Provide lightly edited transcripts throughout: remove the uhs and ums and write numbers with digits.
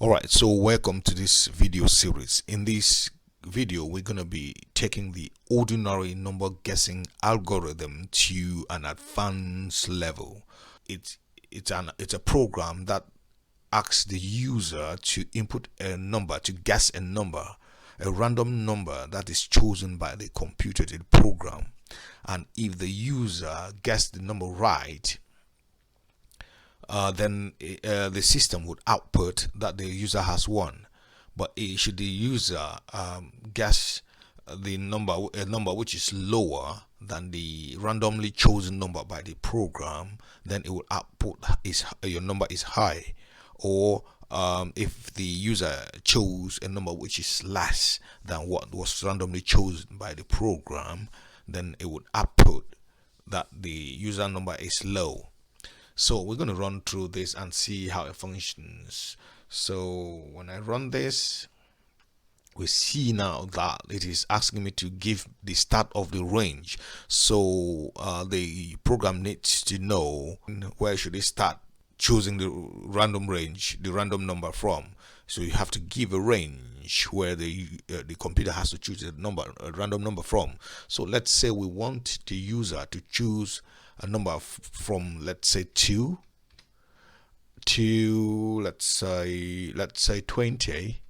Alright, so welcome to this video series. In this video, we're going to be taking the ordinary number guessing algorithm to an advanced level. It's a program that asks the user to input a number, to guess a random number that is chosen by the computed program. And if the user gets the number right, then the system would output that the user has won. But should the user guess a number which is lower than the randomly chosen number by the program, then it will output your number is high. Or if the user chose a number which is less than what was randomly chosen by the program, then it would output that the user number is low. So we're going to run through this and see how it functions. So when I run this, we see now that it is asking me to give the start of the range. So the program needs to know where should it start choosing the random range, the random number from. So you have to give a range where the computer has to choose a random number from. So let's say we want the user to choose a number from, let's say 2 to let's say 20.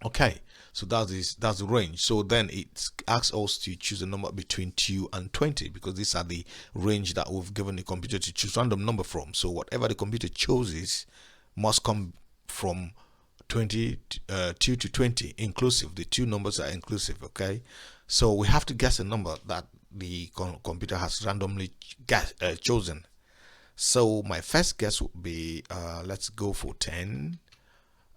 Okay, so that's the range. So then it asks us to choose a number between 2 and 20 because these are the range that we've given the computer to choose random number from. So whatever the computer chooses must come from 2 to 20 inclusive. The two numbers are inclusive. Okay, so we have to guess a number that the computer has randomly chosen. So my first guess would be let's go for 10,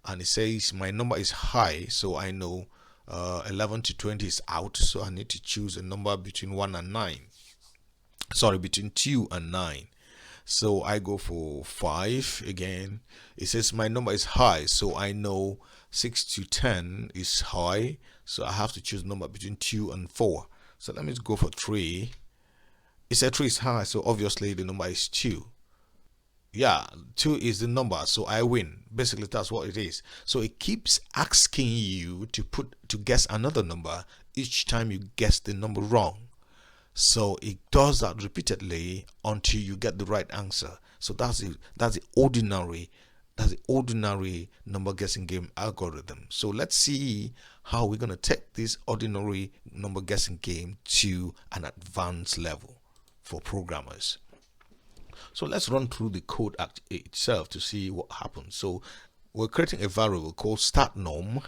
and it says my number is high, so I know 11 to 20 is out, so I need to choose a number between 1 and 9, sorry, between 2 and 9. So I go for 5 again. It says my number is high, so I know 6 to 10 is high, so I have to choose a number between 2 and 4. So let me go for 3. It said 3 is high, so obviously the number is 2. Yeah, 2 is the number, so I win. Basically, that's what it is. So it keeps asking you to guess another number each time you guess the number wrong. So it does that repeatedly until you get the right answer. So that's the ordinary number guessing game algorithm. So let's see how we're going to take this ordinary number guessing game to an advanced level for programmers. So let's run through the code itself to see what happens. So we're creating a variable called startNum,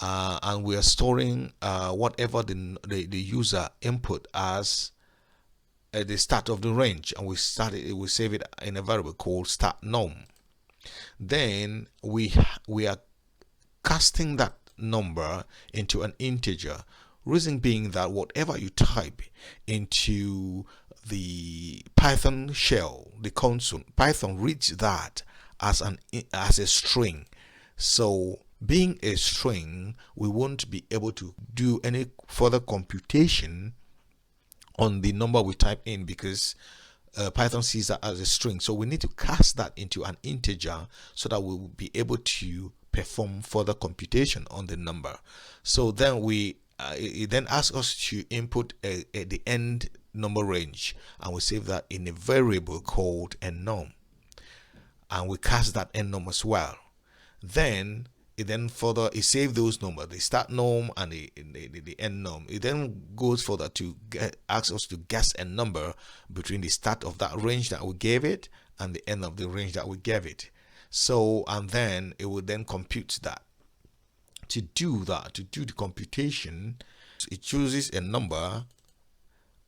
and we are storing whatever the user input as at the start of the range, and we save it in a variable called startNum. Then we are casting that number into an integer. Reason being that whatever you type into the Python shell, the console, Python reads that as a string. So being a string, we won't be able to do any further computation on the number we type in because Python sees that as a string. So we need to cast that into an integer so that we will be able to perform further computation on the number. So then it then asks us to input the end number range, and we save that in a variable called enum, and we cast that enum as well. Then it saves those numbers, the start num and the end num. It then goes further to ask us to guess a number between the start of that range that we gave it and the end of the range that we gave it. So, and then it will then compute that. To do the computation, it chooses a number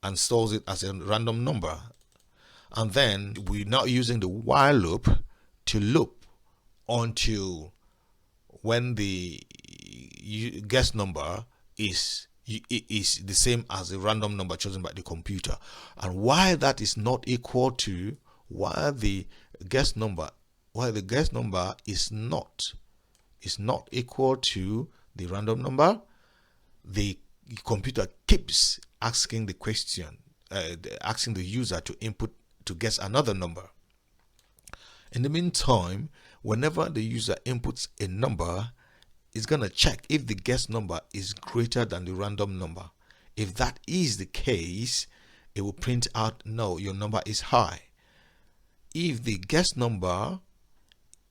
and stores it as a random number, and then we're now using the while loop to loop until when the guess number is the same as the random number chosen by the computer. And while that is not equal to, while the guess number is not equal to the random number, the computer keeps asking the question, asking the user to input to guess another number. In the meantime, whenever the user inputs a number, it's going to check if the guess number is greater than the random number. If that is the case, it will print out, no, your number is high. If the guess number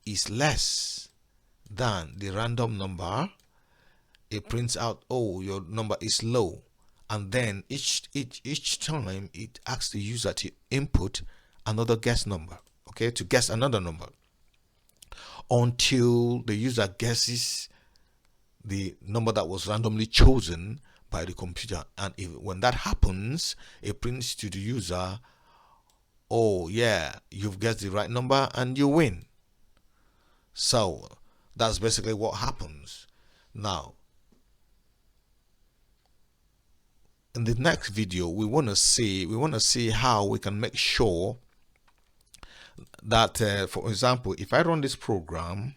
is less than the random number, it prints out, oh, your number is low. And then each time it asks the user to input another guess number, okay, to guess another number, until the user guesses the number that was randomly chosen by the computer. And when that happens, it prints to the user, oh yeah, you've guessed the right number and you win. So that's basically what happens. Now, in the next video, we want to see how we can make sure that, for example, if I run this program,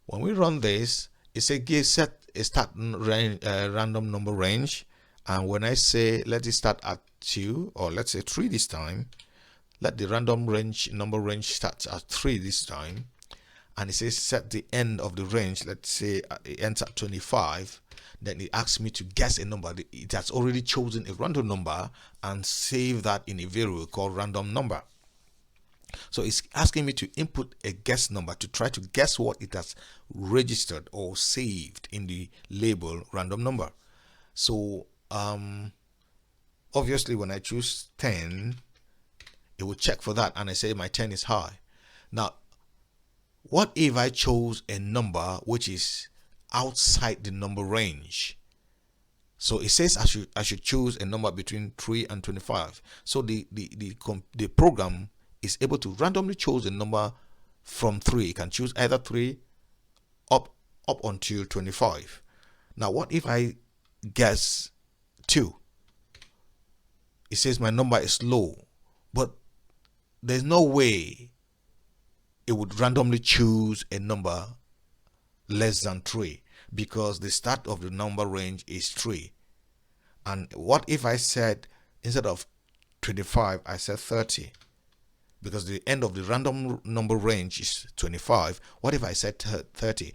when we run this, it says set a start range, random number range, and when I say let it start at 2, or let's say 3 this time, let the random number range start at 3 this time, and it says set the end of the range, let's say it ends at 25, then it asks me to guess a number. It has already chosen a random number and save that in a variable called random number. So it's asking me to input a guess number to try to guess what it has registered or saved in the label random number. So obviously when I choose 10, it will check for that, and I say my 10 is high. Now, what if I chose a number which is outside the number range? So it says I should choose a number between 3 and 25. So the program is able to randomly choose a number from 3. It can choose either 3 up until 25. Now, what if I guess 2? It says my number is low, but there's no way it would randomly choose a number less than 3, because the start of the number range is 3. And what if I said, instead of 25, I said 30? Because the end of the random number range is 25. What if I said 30?